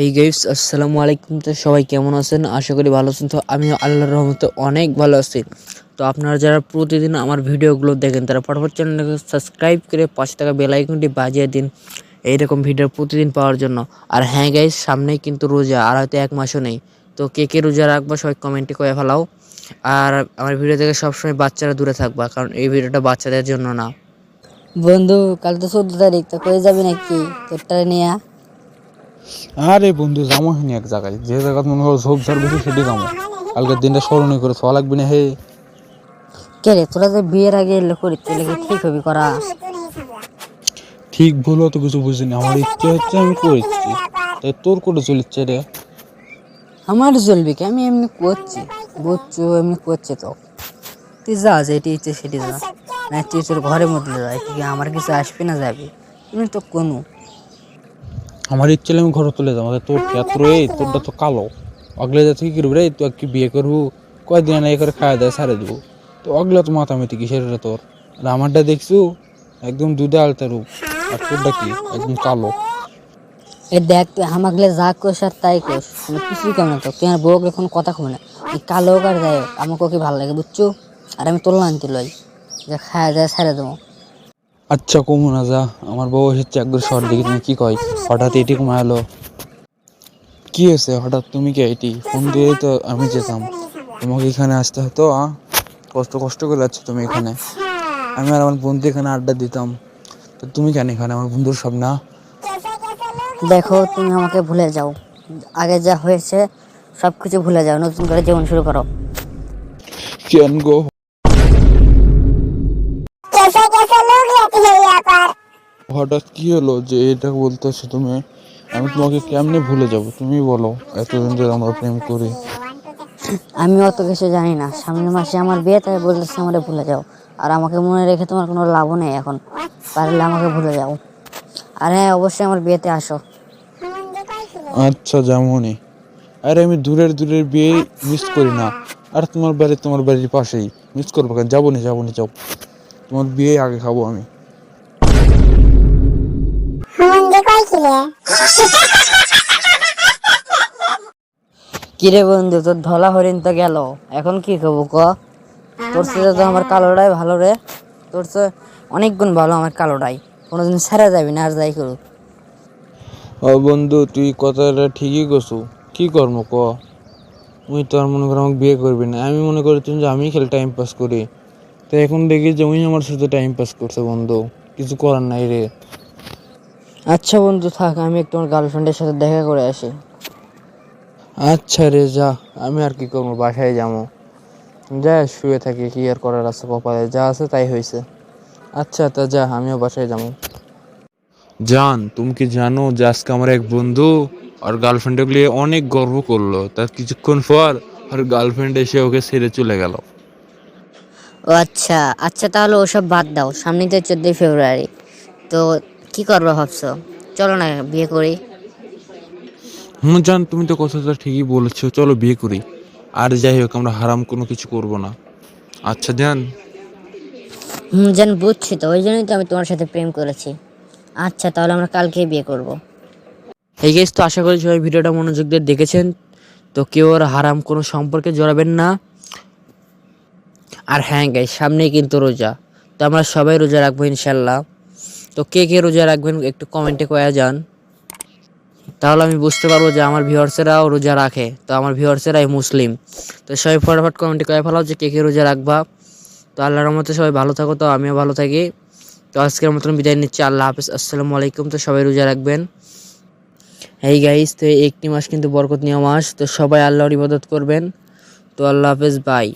এই গাইস আসসালামু আলাইকুম। তো সবাই কেমন আছেন? আশা করি ভালো আছেন। তো আমি আল্লাহর রহমতে অনেক ভালো আছি। তো আপনারা যারা প্রতিদিন আমার ভিডিওগুলো দেখেন তারা ফটাফট চ্যানেলটাকে সাবস্ক্রাইব করে পাশে থাকা বেল আইকনটি বাজিয়ে দিন এইরকম ভিডিও প্রতিদিন পাওয়ার জন্য। আর হ্যাঁ গাইস, সামনেই কিন্তু রোজা, আর হয়তো এক মাসও নেই। তো কে কে রোজা রাখবা সবাই কমেন্টে করে ফেলাও। আর আমার ভিডিও থেকে সবসময় বাচ্চারা দূরে থাকবা, কারণ এই ভিডিওটা বাচ্চাদের জন্য না। বন্ধু, কাল তো 14 তারিখ, তো কই যাবি নাকি তোরটা নিয়ে? আরে বন্ধু, যাবো হিনি এক জায়গায়, যে জায়গা মনে করো ঝোপঝাড় বেশি সেটি যাবো। কালকের দিনটা স্মরণীয় করে থাকা লাগবে না হে। কে রে, তোরা যে বিয়ের আগে এলে করি তুই কি ঠিক হবি করা? ঠিক ভুল অত কিছু বুঝিনি, আমার ইচ্ছে হচ্ছে আমি করেছি, তাই তোর করে চলিচ্ছে রে। আমার চলবি কি, আমি এমনি করছি, বুঝছো, এমনি করছি। তো তুই যা, যেটি ইচ্ছে সেটি যা, না তুই তোর ঘরের মধ্যে যা, কি আমার কিছু আসবি না যাবি তুমি তো কোনো। আমার ইচ্ছে হলে আমি ঘরে তুলে যাবো, তোর ক্ষেত্র এই তোরটা তো কালো। অগলে যাচ্ছে কি করবি রে, তুই আর কি বিয়ে করবো? কয়েকদিন না এ করে খাওয়া দাওয়া ছাড়ে দেবো। তো অগলে তো মাতামাতি কিসের রে তোর? আর আমারটা দেখছু, একদম দুধে আলতা রূপ, আর তোরটা কি একদম কালো। এই দেখ, তুই আমাকে যা কোস আর তাই কোস, আমি কিছুই কম না। তো তুই আমার বউকে এখন কথা কমে না, এই কালো হোক আর যাই হোক, আমাকে কি ভালো লাগে বুঝছো? আর আমি তোর আনতে লই যে খাওয়া দাওয়া ছেড়ে দেবো। আচ্ছা কমু না যা, আমার বউ এসেছে একবার শহর দিকে, তুমি কি কয়? হঠাৎ এটি কমা এলো, কি হয়েছে হঠাৎ? তুমি কি এটি ফোন দিয়ে তো আমি যেতাম, তোমাকে এখানে আসতে হতো। কষ্ট কষ্ট করে যাচ্ছ তুমি এখানে, আমি আর আমার বন্ধু এখানে আড্ডা দিতাম। তো তুমি কেন এখানে? আমার বন্ধুর সব না। দেখো, তুমি আমাকে ভুলে যাও, আগে যা হয়েছে সব কিছু ভুলে যাও, নতুন করে জীবন শুরু করো। কেন গো? হঠাৎ কি হলো যে এটা বলতেছো তুমি? আমি তোমাকে কেমনে ভুলে যাব, তুমি বলো। এতদিন ধরে আমরা প্রেম করি। আমি অত কিছু জানি না, সামনের মাসে আমার বিয়ে, তাই বলতেছে আমাকে ভুলে যাও। আর আমাকে মনে রেখে তোমার কোনো লাভও নেই এখন, পারলে আমাকে ভুলে যাও। আর হ্যাঁ, অবশ্যই আমার বিয়েতে আসো। আচ্ছা যেমনই। আরে আমি দূরের দূরের বিয়ে মিস করি না। আর তোমার বাড়ির পাশেই, মিস করবো কেন? যাবো নি যাও, তোমার বিয়ে আগে খাবো আমি। কিরে বন্ধু, তোর ধলা হরিণ তো গেল, এখন কি করবো ক? তোর সাথে তো আমার কালোটাই ভালো রে, তোর তো অনেক গুণ ভালো আমার কালোটাই, কোনোদিন ছেড়ে যাবি না আর যাই করুক। ও বন্ধু, তুই কথাটা ঠিকই কছু। কি করবো ক? তুই তো আর মনে করো আমাকে বিয়ে করবি না, আমি মনে করি তুমি যে আমি খেলে টাইম পাস করি। তো এখন দেখি যে উনি আমার সাথে টাইম পাস করছে বন্ধু, কিছু করার নাই রে। আচ্ছা বন্ধু থাক, আমি একটু আমার গার্লফ্রেন্ডের সাথে দেখা করে আসি। আচ্ছা রে যা, আমি আর কি করবো, বাসায় যাবো। যা শুয়ে থাকি, কি আর করার আছে, কপালে যা আছে তাই হয়েছে। আচ্ছা তা যা, আমিও বাসায় যাবো। জান, তুমি কি জানো যে আজকে আমার এক বন্ধু আর গার্লফ্রেন্ডে নিয়ে অনেক গর্ব করলো, তার কিছুক্ষণ পর আর গার্লফ্রেন্ড এসে ওকে ছেড়ে চলে গেল। ও আচ্ছা আচ্ছা, তাহলে ওসব বাদ দাও, সামনেই তো 14 ফেব্রুয়ারি, তো কি করবো ভাবছো? চলো না বিয়ে করি। জান, তুমি তো কথাটা ঠিকই বলেছো, চলো বিয়ে করি। আর যাই হোক, আমরা হারাম কোনো কিছু করব না। আচ্ছা জান। জান, বুঝছি, তো ওই জন্যই তো আমি তোমার সাথে প্রেম করেছি। আচ্ছা তাহলে আমরা কালকেই বিয়ে করব। এই গাইস, তো আশা করি সবাই ভিডিওটা মনোযোগ দিয়ে দেখেছেন। তো কেউ আর হারাম কোনো সম্পর্কে জড়াবেন না। আর হ্যাঁ গাইস, সামনেই কিন্তু রোজা, তো আমরা সবাই রোজা রাখবো ইনশাল্লাহ। তো কে কে রোজা রাখবেন একটু কমেন্টে কয়া যান, তাহলে আমি বুঝতে পারবো যে আমার ভিউয়ার্সেরাও রোজা রাখে, তো আমার ভিউয়ার্সেরাই মুসলিম। তো সবাই ফটাফট কমেন্টে কয়ে ফেলাও যে কে কে রোজা রাখবা। তো আল্লাহর রহমতে সবাই ভালো থাকো, তো আমিও ভালো থাকি। তো আজকের মতন বিদায় নিচ্ছি, আল্লাহ হাফেজ, আসসালামু আলাইকুম। তো সবাই রোজা রাখবেন। এই গাইস, তো এই একটি মাস কিন্তু বরকত নিয়ে মাস, তো সবাই আল্লাহর ইবাদত করবেন। তো আল্লাহ হাফেজ, বাই।